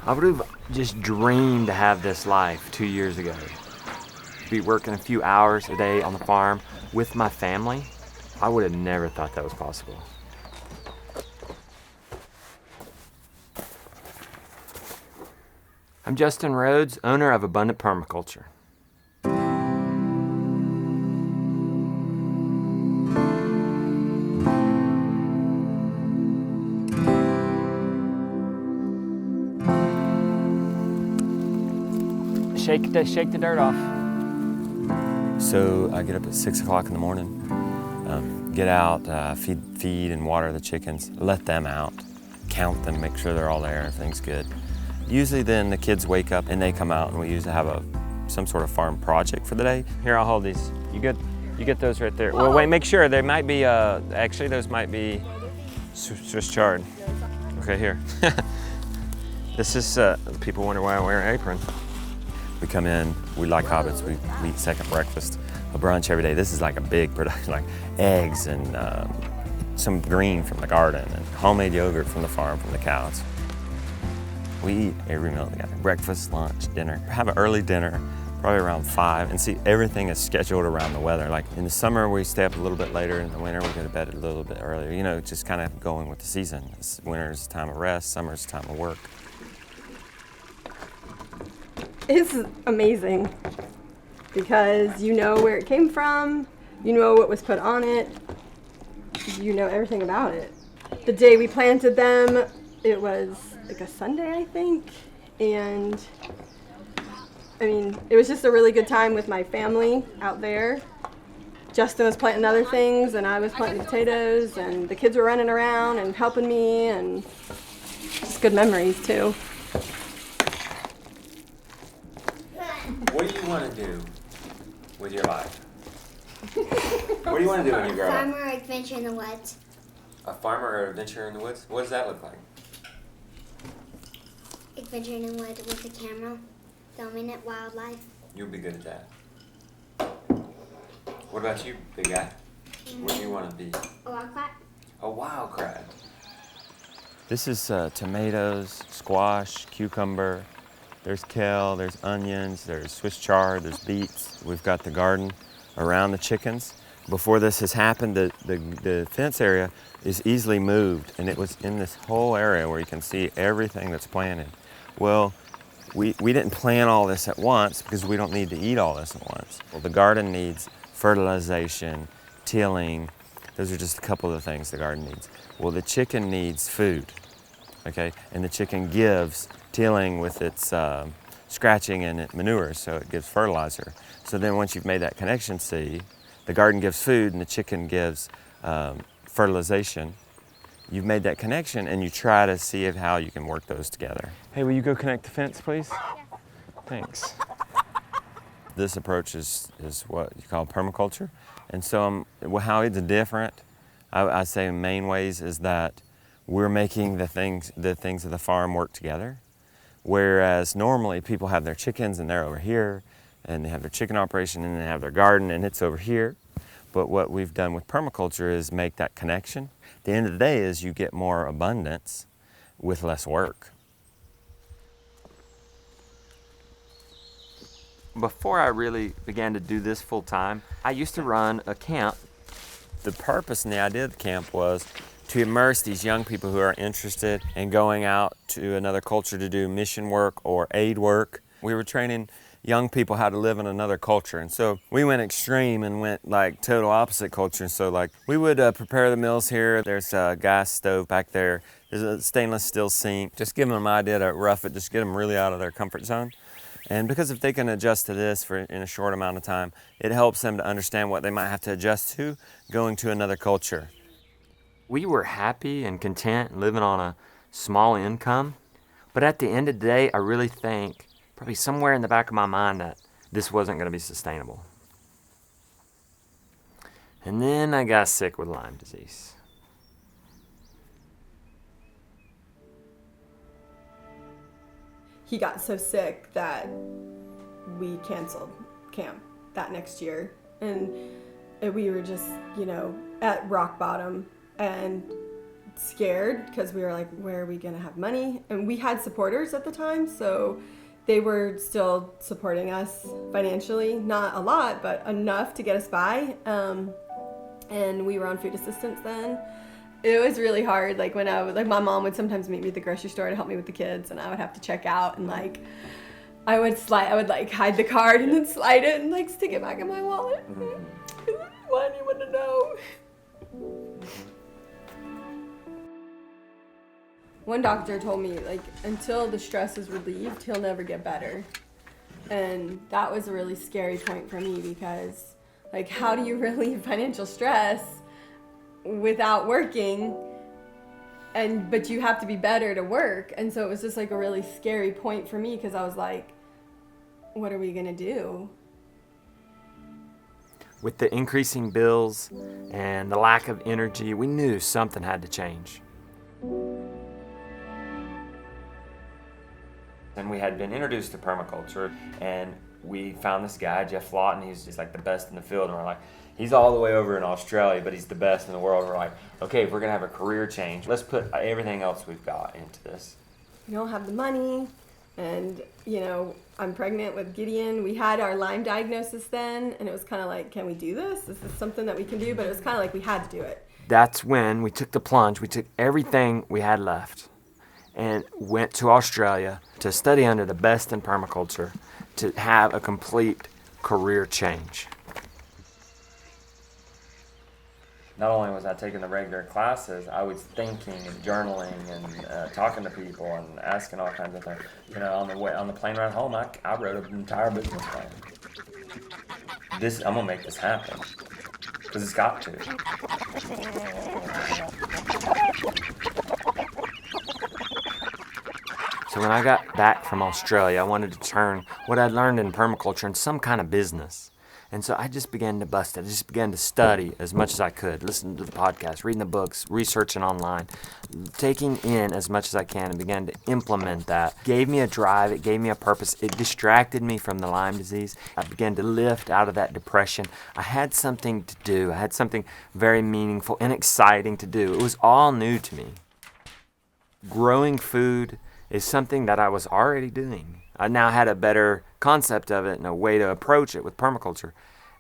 I would have just dreamed to have this life 2 years ago. Be working a few hours a day on the farm with my family. I would have never thought that was possible. I'm Justin Rhodes, owner of Abundant Permaculture. Shake the dirt off. So I get up at 6 o'clock in the morning, get out, feed and water the chickens, let them out, count them, make sure they're all there, everything's good. Usually then the kids wake up and they come out and we usually have some sort of farm project for the day. Here, I'll hold these. You get those right there. Well, wait, make sure. They might be, actually those might be Swiss chard. Okay, here. This is, people wonder why I wear an apron. We come in, we like hobbits, we eat second breakfast, a brunch every day. This is like a big production, like eggs and some green from the garden and homemade yogurt from the farm, from the cows. We eat every meal together, breakfast, lunch, dinner. Have an early dinner, probably around 5, and see, everything is scheduled around the weather. Like in the summer, we stay up a little bit later. In the winter, we go to bed a little bit earlier. You know, just kind of going with the season. Winter's time of rest, summer's time of work. It's amazing because you know where it came from, you know what was put on it, you know everything about it. The day we planted them, it was like a Sunday, I think, and I mean, it was just a really good time with my family out there. Justin was planting other things and I was planting potatoes and the kids were running around and helping me, and just good memories too. What do you want to do with your life? What do you want to do when you grow up? Farmer or adventure in the woods. A farmer or adventure in the woods? What does that look like? Adventure in the woods with a camera, filming it, wildlife. You'll be good at that. What about you, big guy? What do you want to be? A wildcat. A wildcat. This is tomatoes, squash, cucumber. There's kale, there's onions, there's Swiss chard, there's beets. We've got the garden around the chickens. Before this has happened, the fence area is easily moved, and it was in this whole area where you can see everything that's planted. Well, we didn't plant all this at once because we don't need to eat all this at once. Well, the garden needs fertilization, tilling. Those are just a couple of the things the garden needs. Well, the chicken needs food, okay? And the chicken gives tilling with its scratching and it manures, so it gives fertilizer. So then once you've made that connection, see, the garden gives food and the chicken gives fertilization. You've made that connection and you try to see how you can work those together. Hey, will you go connect the fence, please? Yeah. Thanks. This approach is what you call permaculture. And so how it's different, I say in main ways, is that we're making the things of the farm work together. Whereas normally people have their chickens and they're over here, and they have their chicken operation and they have their garden and it's over here. But what we've done with permaculture is make that connection. The end of the day is you get more abundance with less work. Before I really began to do this full time, I used to run a camp. The purpose and the idea of the camp was to immerse these young people who are interested in going out to another culture to do mission work or aid work. We were training young people how to live in another culture. And so we went extreme and went like total opposite culture. And so like we would prepare the meals here. There's a gas stove back there. There's a stainless steel sink. Just give them an idea to rough it, just get them really out of their comfort zone. And because if they can adjust to this in a short amount of time, it helps them to understand what they might have to adjust to going to another culture. We were happy and content living on a small income. But at the end of the day, I really think probably somewhere in the back of my mind that this wasn't going to be sustainable. And then I got sick with Lyme disease. He got so sick that we canceled camp that next year. And we were just, at rock bottom. And scared because we were like, where are we going to have money? And we had supporters at the time, so they were still supporting us financially. Not a lot, but enough to get us by. And we were on food assistance then. It was really hard. Like when I was like, my mom would sometimes meet me at the grocery store to help me with the kids, and I would have to check out, and like I would like hide the card and then slide it and like stick it back in my wallet. I didn't want anyone to know. One doctor told me, like, until the stress is relieved, he'll never get better. And that was a really scary point for me because, like, how do you relieve financial stress without working? But you have to be better to work. And so it was just, like, a really scary point for me because I was like, what are we going to do? With the increasing bills and the lack of energy, we knew something had to change. And we had been introduced to permaculture, and we found this guy, Jeff Lawton. He's just like the best in the field, and we're like, he's all the way over in Australia, but he's the best in the world. We're like, okay, if we're gonna have a career change, let's put everything else we've got into this. We don't have the money, and you know, I'm pregnant with Gideon. We had our Lyme diagnosis then, and it was kind of like, can we do this? Is this something that we can do? But it was kind of like we had to do it. That's when we took the plunge. We took everything we had left and went to Australia to study under the best in permaculture to have a complete career change. Not only was I taking the regular classes, I was thinking and journaling and talking to people and asking all kinds of things. You know, on the plane ride home, I wrote an entire business plan. I'm gonna make this happen because it's got to. So when I got back from Australia, I wanted to turn what I'd learned in permaculture into some kind of business. And so I just began to bust it. I just began to study as much as I could, listen to the podcast, reading the books, researching online, taking in as much as I can, and began to implement that. It gave me a drive. It gave me a purpose. It distracted me from the Lyme disease. I began to lift out of that depression. I had something to do. I had something very meaningful and exciting to do. It was all new to me. Growing food is something that I was already doing. I now had a better concept of it and a way to approach it with permaculture.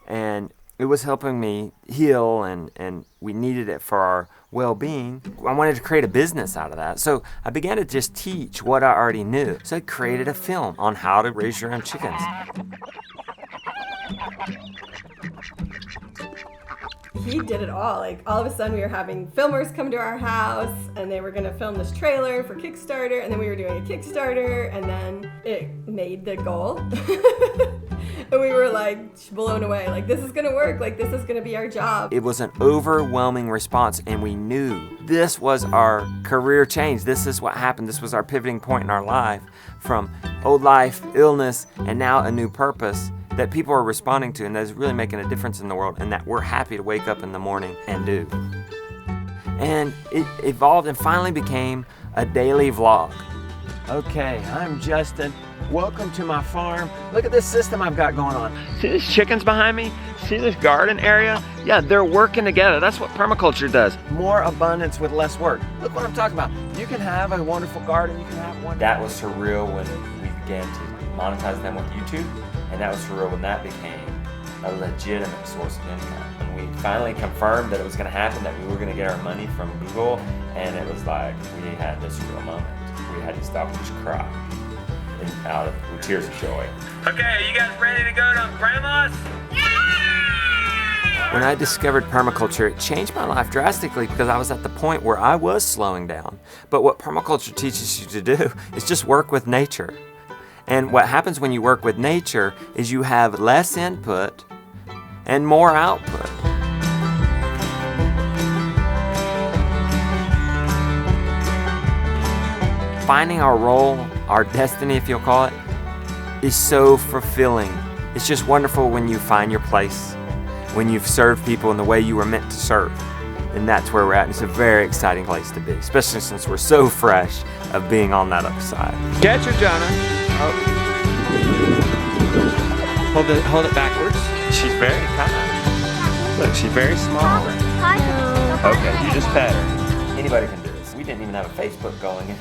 And it was helping me heal, and we needed it for our well-being. I wanted to create a business out of that. So I began to just teach what I already knew. So I created a film on how to raise your own chickens. He did it all. Like, all of a sudden we were having filmers come to our house, and they were going to film this trailer for Kickstarter, and then we were doing a Kickstarter, and then it made the goal. And we were like blown away. Like, this is going to work. Like, this is going to be our job. It was an overwhelming response, and we knew this was our career change. This is what happened. This was our pivoting point in our life from old life, illness, and now a new purpose that people are responding to, and that is really making a difference in the world, and that we're happy to wake up in the morning and do. And it evolved and finally became a daily vlog. Okay, I'm Justin. Welcome to my farm. Look at this system I've got going on. See these chickens behind me? See this garden area? Yeah, they're working together. That's what permaculture does. More abundance with less work. Look what I'm talking about. You can have a wonderful garden. You can have one. That was surreal when we began to monetize them with YouTube, and that was surreal when that became a legitimate source of income. When we finally confirmed that it was going to happen, that we were going to get our money from Google, and it was like we had this real moment. We had to stop and just cry out of with tears of joy. Okay, are you guys ready to go to Grandma's? When I discovered permaculture, it changed my life drastically because I was at the point where I was slowing down. But what permaculture teaches you to do is just work with nature. And what happens when you work with nature is you have less input and more output. Finding our role, our destiny, if you'll call it, is so fulfilling. It's just wonderful when you find your place, when you've served people in the way you were meant to serve. And that's where we're at. It's a very exciting place to be, especially since we're so fresh of being on that other side. Catch her, Jonah. Oh. Hold it backwards. She's very kind. Look, she's very small. Okay, you just pet her. Anybody can do it. didn't even have a Facebook going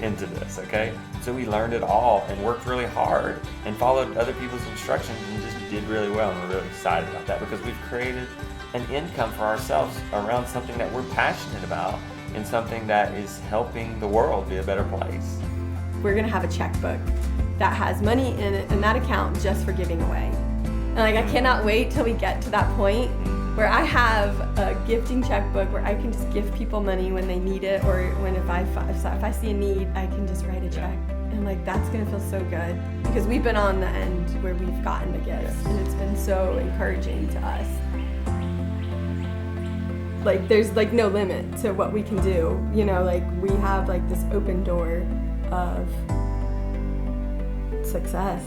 into this, okay? So we learned it all and worked really hard and followed other people's instructions and just did really well, and we're really excited about that because we've created an income for ourselves around something that we're passionate about and something that is helping the world be a better place. We're gonna have a checkbook that has money in it, in that account, just for giving away. And like, I cannot wait till we get to that point where I have a gifting checkbook where I can just give people money when they need it, or when if I see a need, I can just write a check. And like, that's gonna feel so good because we've been on the end where we've gotten the gifts, and it's been so encouraging to us. Like, there's like no limit to what we can do, you know, like we have like this open door of success.